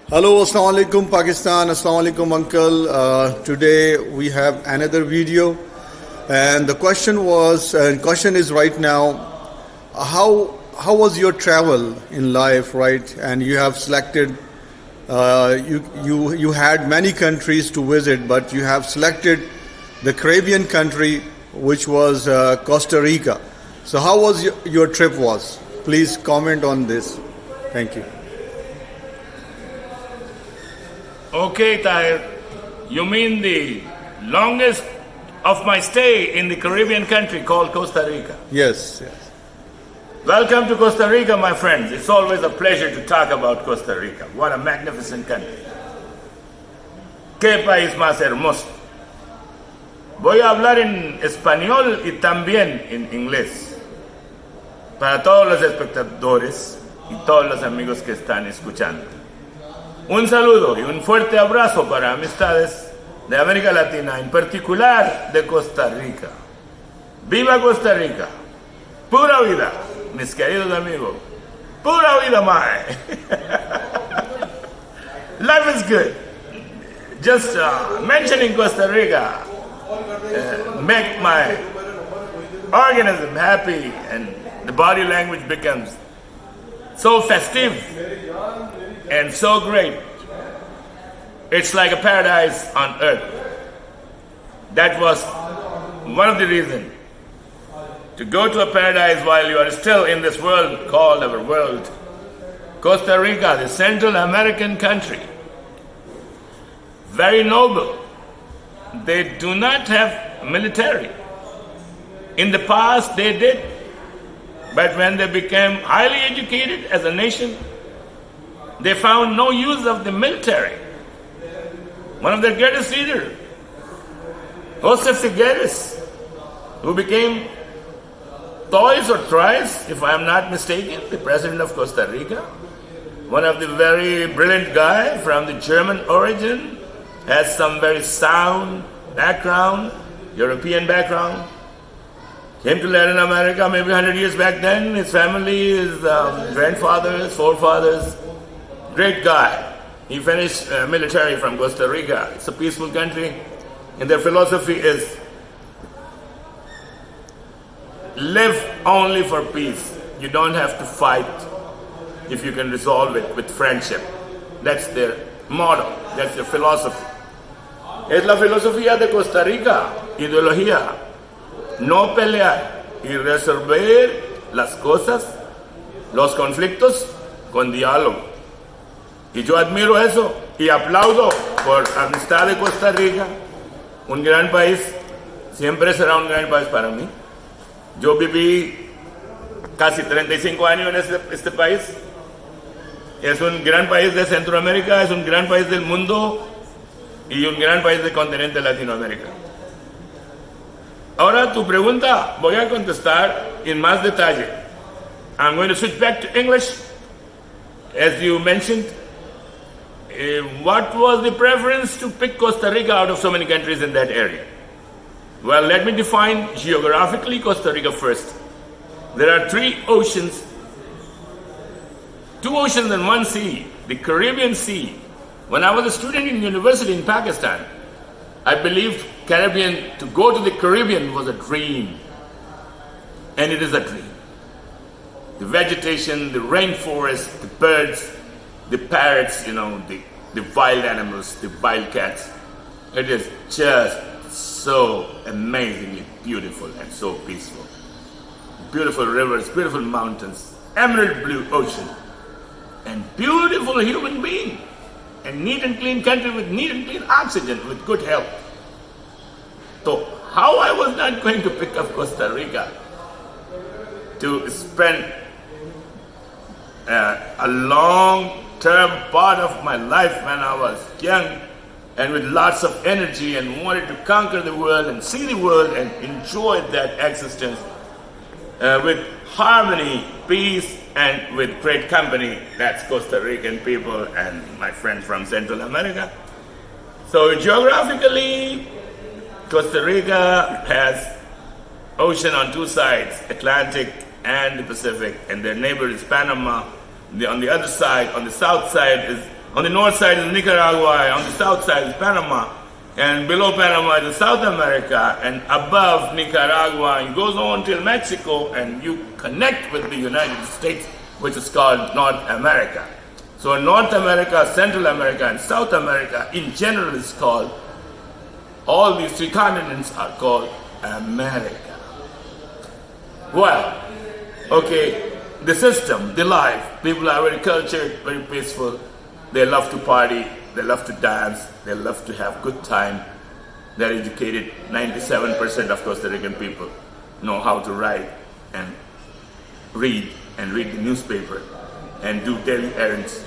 Hello, Assalamu alaikum Pakistan, Assalamu alaikum uncle. Today we have another video, and the question is right now, how was your travel in life, right? And you have selected, you had many countries to visit, but you have selected the Caribbean country, which was Costa Rica. So how was your trip was? Please comment on this. Thank you. Okay, Tahir, you mean the longest of my stay in the Caribbean country called Costa Rica? Yes. Welcome to Costa Rica, my friends. It's always a pleasure to talk about Costa Rica. What a magnificent country. Qué país más hermoso. Voy a hablar en español y también en inglés para todos los espectadores y todos los amigos que están escuchando. Un saludo y un fuerte abrazo para amistades de América Latina, en particular de Costa Rica. ¡Viva Costa Rica! ¡Pura vida, mis queridos amigos! ¡Pura vida, mae! Life is good. Just mentioning Costa Rica make my organism happy, and the body language becomes so festive and so great. It's like a paradise on earth. That was one of the reasons to go to a paradise while you are still in this world called our world. Costa Rica, the Central American country, very noble. They do not have military. In the past they did, but when they became highly educated as a nation, they found no use of the military. One of their greatest leaders, Jose Figueres, who became twice or thrice, if I am not mistaken, the president of Costa Rica, one of the very brilliant guy from the German origin, has some very sound background, European background, came to Latin America maybe 100 years back then. His family, his grandfathers, forefathers, great guy. He finished military from Costa Rica. It's a peaceful country, and their philosophy is live only for peace. You don't have to fight if you can resolve it with friendship. That's their motto, that's their philosophy. Es la filosofía de Costa Rica, ideología, no pelear y resolver las cosas, los conflictos con diálogo. Y yo admiro eso y aplaudo por amistad de Costa Rica, un gran país, siempre será un gran país para mí. Yo viví casi 35 años en este país. Es un gran país de Centroamérica, es un gran país del mundo y un gran país del continente Latinoamérica. Ahora tu pregunta voy a contestar en más detalle. I'm going to switch back to English. As you mentioned, what was the preference to pick Costa Rica out of so many countries in that area? Well, let me define geographically Costa Rica first. There are three oceans, two oceans and one sea, the Caribbean Sea. When I was a student in university in Pakistan, I believed to go to the Caribbean was a dream. And it is a dream. The vegetation, the rainforest, the birds, the parrots, the wild animals, the wildcats. It is just so amazingly beautiful and so peaceful. Beautiful rivers, beautiful mountains, emerald blue ocean, and beautiful human being. And neat and clean country with neat and clean oxygen, with good health. So how I was not going to pick up Costa Rica to spend a long-term part of my life when I was young and with lots of energy and wanted to conquer the world and see the world and enjoy that existence with harmony, peace, and with great company. That's Costa Rican people and my friends from Central America. So geographically, Costa Rica has ocean on two sides, Atlantic and the Pacific, and their neighbor is Panama. On the other side, on the south side, is On the north side is Nicaragua, on the south side is Panama, and below Panama is South America, and above Nicaragua, it goes on till Mexico, and you connect with the United States, which is called North America. So North America, Central America, and South America in general is called, all these three continents are called America. Well, okay, the system, the life, people are very cultured, very peaceful. They love to party, they love to dance, they love to have good time. They're educated. 97% of Costa Rican people know how to write and read the newspaper and do daily errands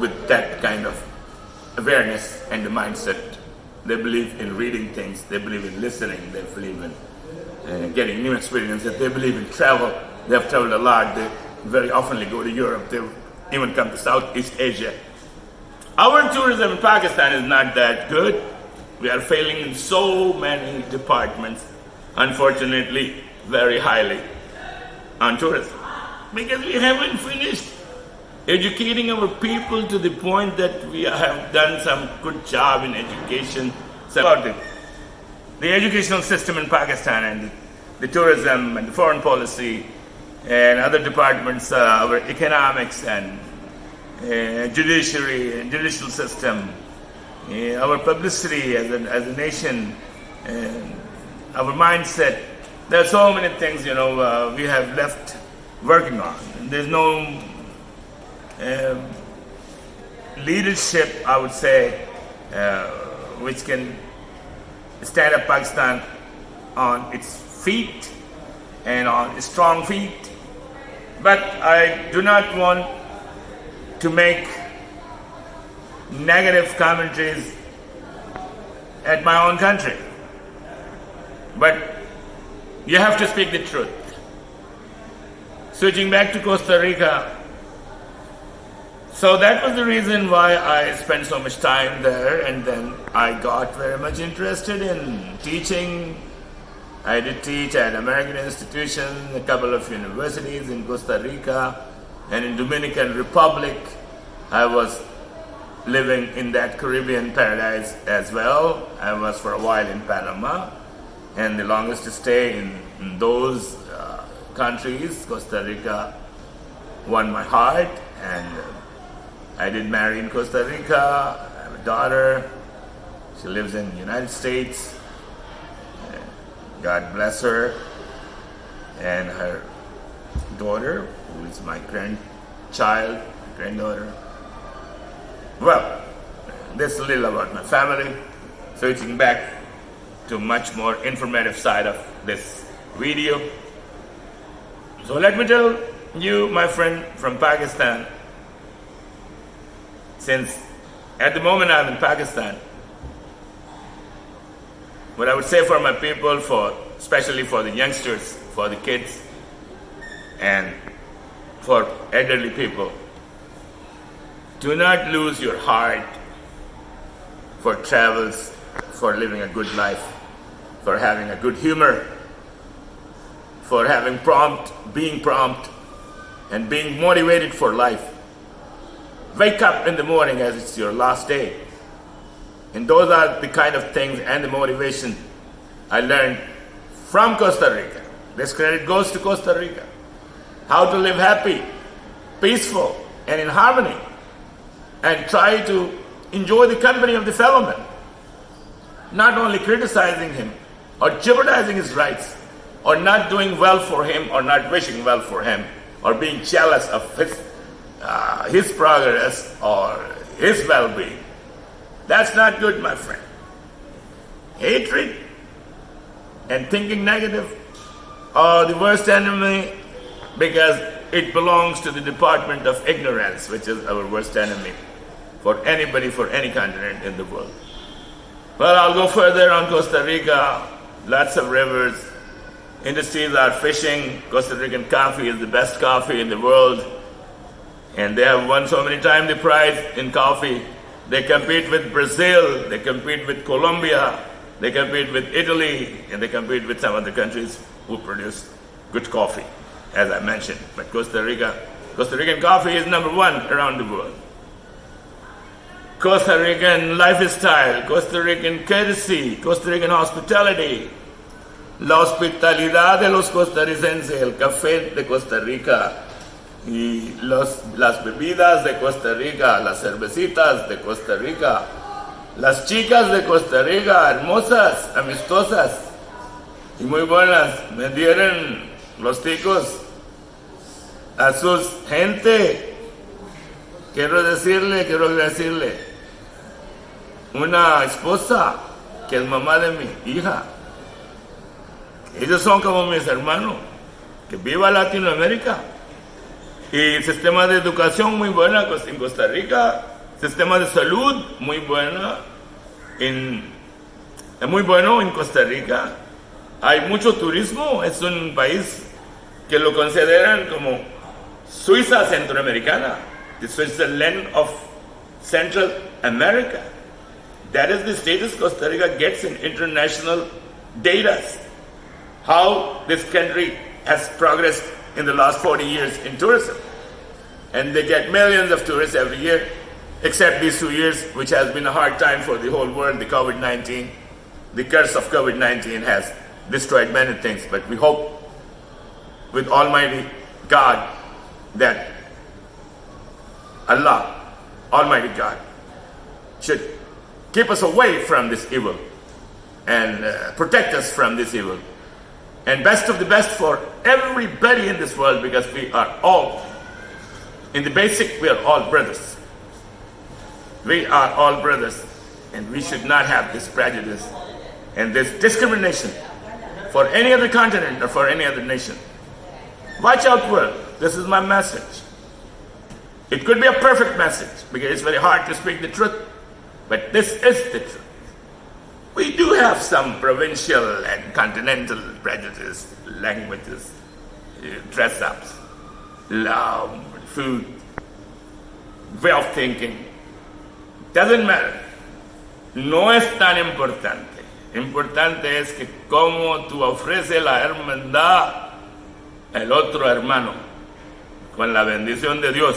with that kind of awareness and the mindset. They believe in reading things, they believe in listening, they believe in getting new experiences, they believe in travel. They have traveled a lot, they very often go to Europe, they even come to Southeast Asia. Our tourism in Pakistan is not that good. We are failing in so many departments, unfortunately, very highly on tourism. Because we haven't finished educating our people to the point that we have done some good job in education. So about the educational system in Pakistan and the tourism and the foreign policy and other departments, our economics and judiciary and judicial system, our publicity as a nation, our mindset. There are so many things, we have left working on. There's no leadership, I would say, which can stand up Pakistan on its feet and on strong feet. But I do not want to make negative commentaries at my own country. But you have to speak the truth. Switching back to Costa Rica, so that was the reason why I spent so much time there, and then I got very much interested in teaching. I did teach at American institutions, a couple of universities in Costa Rica, and in Dominican Republic. I was living in that Caribbean paradise as well. I was for a while in Panama, and the longest stay in those countries, Costa Rica won my heart, and I did marry in Costa Rica. I have a daughter. She lives in the United States. God bless her. And her daughter, who is my granddaughter. Well, this is a little about my family. Switching back to much more informative side of this video. So let me tell you, my friend from Pakistan, since at the moment I'm in Pakistan, what I would say for my people, especially for the youngsters, for the kids, and for elderly people, do not lose your heart for travels, for living a good life, for having a good humor, for being prompt, and being motivated for life. Wake up in the morning as it's your last day. And those are the kind of things and the motivation I learned from Costa Rica. This credit goes to Costa Rica. How to live happy, peaceful, and in harmony. And try to enjoy the company of the fellowman. Not only criticizing him or jeopardizing his rights or not doing well for him or not wishing well for him or being jealous of his progress or his well-being. That's not good, my friend. Hatred and thinking negative are the worst enemy, because it belongs to the department of ignorance, which is our worst enemy for anybody, for any continent in the world. Well, I'll go further on Costa Rica. Lots of rivers. Industries are fishing. Costa Rican coffee is the best coffee in the world. And they have won so many times the prize in coffee. They compete with Brazil, they compete with Colombia, they compete with Italy, and they compete with some other countries who produce good coffee, as I mentioned. But Costa Rican coffee is number one around the world. Costa Rican lifestyle, Costa Rican courtesy, Costa Rican hospitality, la hospitalidad de los costarricenses, el café de Costa Rica y las bebidas de Costa Rica, las cervecitas de Costa Rica, las chicas de Costa Rica, hermosas, amistosas y muy buenas, me dieron los ticos a sus gente. Quiero decirle, una esposa que es mamá de mi hija. Ellos son como mis hermanos. Que viva Latinoamérica. Y sistema de educación muy buena en Costa Rica. Sistema de salud muy buena. Muy bueno en Costa Rica. Hay mucho turismo. Es un país que lo consideran como Suiza centroamericana. The Switzerland of Central America. That is the status Costa Rica gets in international data. How this country has progressed in the last 40 years in tourism. And they get millions of tourists every year, except these 2 years, which has been a hard time for the whole world, the COVID-19. The curse of COVID-19 has destroyed many things, but we hope with Almighty God that Allah, Almighty God, should keep us away from this evil and protect us from this evil. And best of the best for everybody in this world, because we are all, in the basic, we are all brothers. We are all brothers, and we should not have this prejudice and this discrimination for any other continent or for any other nation. Watch out, world. This is my message. It could be a perfect message because it's very hard to speak the truth, but this is the truth. We do have some provincial and continental prejudice, languages, dress-ups, love, food, way of thinking. Doesn't matter. No es tan importante. Importante es que cómo tú ofreces la hermandad al otro hermano con la bendición de Dios.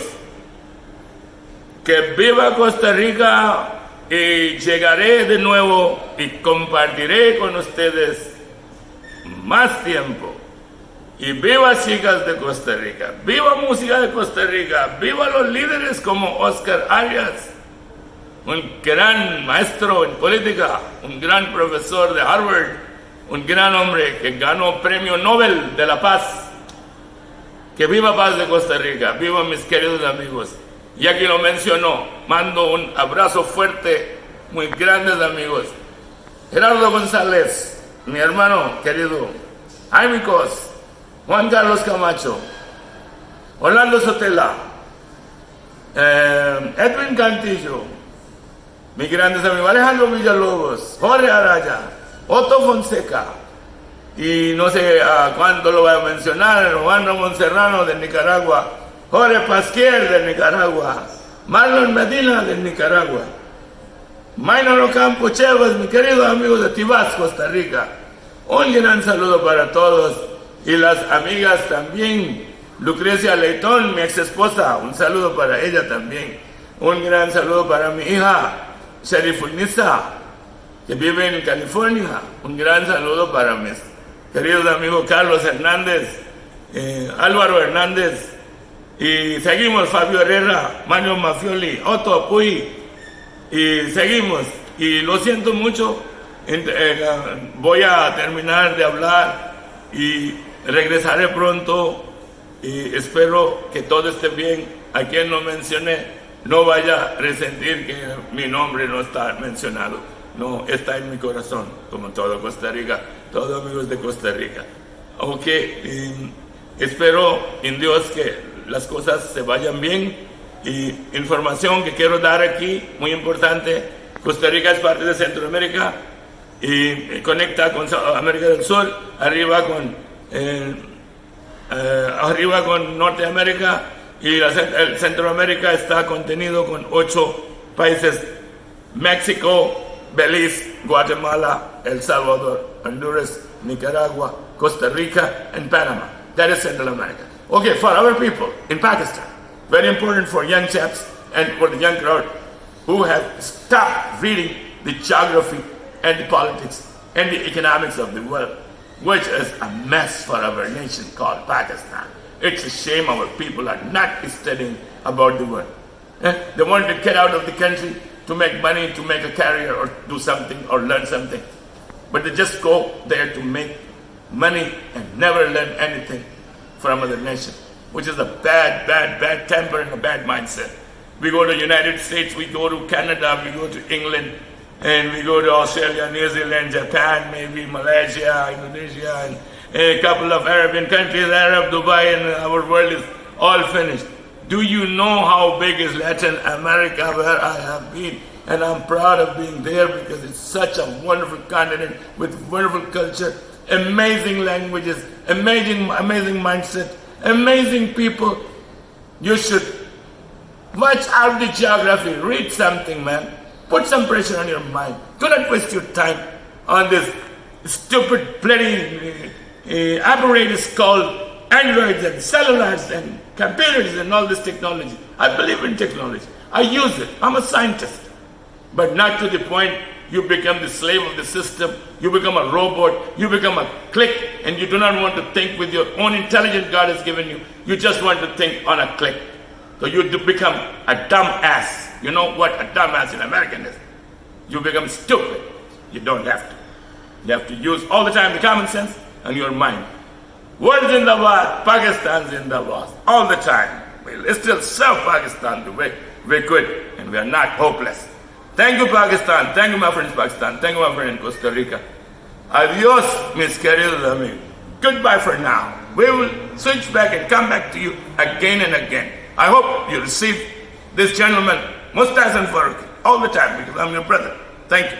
Que viva Costa Rica y llegaré de nuevo y compartiré con ustedes más tiempo. Y viva chicas de Costa Rica, viva música de Costa Rica, viva los líderes como Oscar Arias, un gran maestro en política, un gran profesor de Harvard, un gran hombre que ganó premio Nobel de la Paz. Que viva paz de Costa Rica, viva mis queridos amigos. Ya que lo mencionó, mando un abrazo fuerte, muy grandes amigos. Gerardo González, mi hermano querido, Jaime Cos, Juan Carlos Camacho, Orlando Sotela, Edwin Cantillo, mis grandes amigos, Alejandro Villalobos, Jorge Araya, Otto Fonseca, y no sé a cuánto lo voy a mencionar, Juan Ramón Serrano de Nicaragua, Jorge Pasquier de Nicaragua, Marlon Medina de Nicaragua, Maynor Ocampo Chevas, mi querido amigo de Tibás, Costa Rica. Un gran saludo para todos y las amigas también. Lucrecia Leitón, mi ex esposa, un saludo para ella también. Un gran saludo para mi hija, Sherifunisa, que vive en California. Un gran saludo para mis queridos amigos Carlos Hernández, Álvaro Hernández. Y seguimos, Fabio Herrera, Mario Mafioli, Otto Apuy, y seguimos. Y lo siento mucho, voy a terminar de hablar y regresaré pronto. Y espero que todo esté bien. A quien no mencioné, no vaya a resentir que mi nombre no está mencionado. No, está en mi corazón, como todo Costa Rica, todos amigos de Costa Rica. Ok, espero en Dios que las cosas se vayan bien. Y información que quiero dar aquí, muy importante: Costa Rica es parte de Centroamérica y conecta con América del Sur, arriba con Norteamérica, y el Centroamérica está contenido con 8 países: México, Belice, Guatemala, El Salvador, Honduras, Nicaragua, Costa Rica, and Panama. That is Central America. Okay, for our people in Pakistan, very important for young chaps and for the young crowd who have stopped reading the geography and the politics and the economics of the world, which is a mess for our nation called Pakistan. It's a shame our people are not studying about the world. They want to get out of the country to make money, to make a career, or do something, or learn something. But they just go there to make money and never learn anything from other nation, which is a bad temper and a bad mindset. We go to United States, we go to Canada, we go to England, and we go to Australia, New Zealand, Japan, maybe Malaysia, Indonesia, and a couple of Arabian countries, Arab, Dubai, and our world is all finished. Do you know how big is Latin America, where I have been? And I'm proud of being there because it's such a wonderful continent with wonderful culture, amazing languages, amazing mindset, amazing people. You should watch out the geography, read something, man. Put some pressure on your mind. Do not waste your time on this stupid bloody apparatus called Androids and cellulars and computers and all this technology. I believe in technology. I use it. I'm a scientist. But not to the point you become the slave of the system, you become a robot, you become a click, and you do not want to think with your own intelligence God has given you. You just want to think on a click. So you become a dumb ass. You know what a dumb ass in American is? You become stupid. You don't have to. You have to use all the time the common sense and your mind. World's in the war, Pakistan's in the war. All the time. We'll still serve Pakistan the way we could, and we are not hopeless. Thank you, Pakistan. Thank you, my friends, Pakistan. Thank you, my friend in Costa Rica. Adios, mis queridos amigos. Goodbye for now. We will switch back and come back to you again and again. I hope you receive this gentleman, Mustache and Farooq, all the time because I'm your brother. Thank you.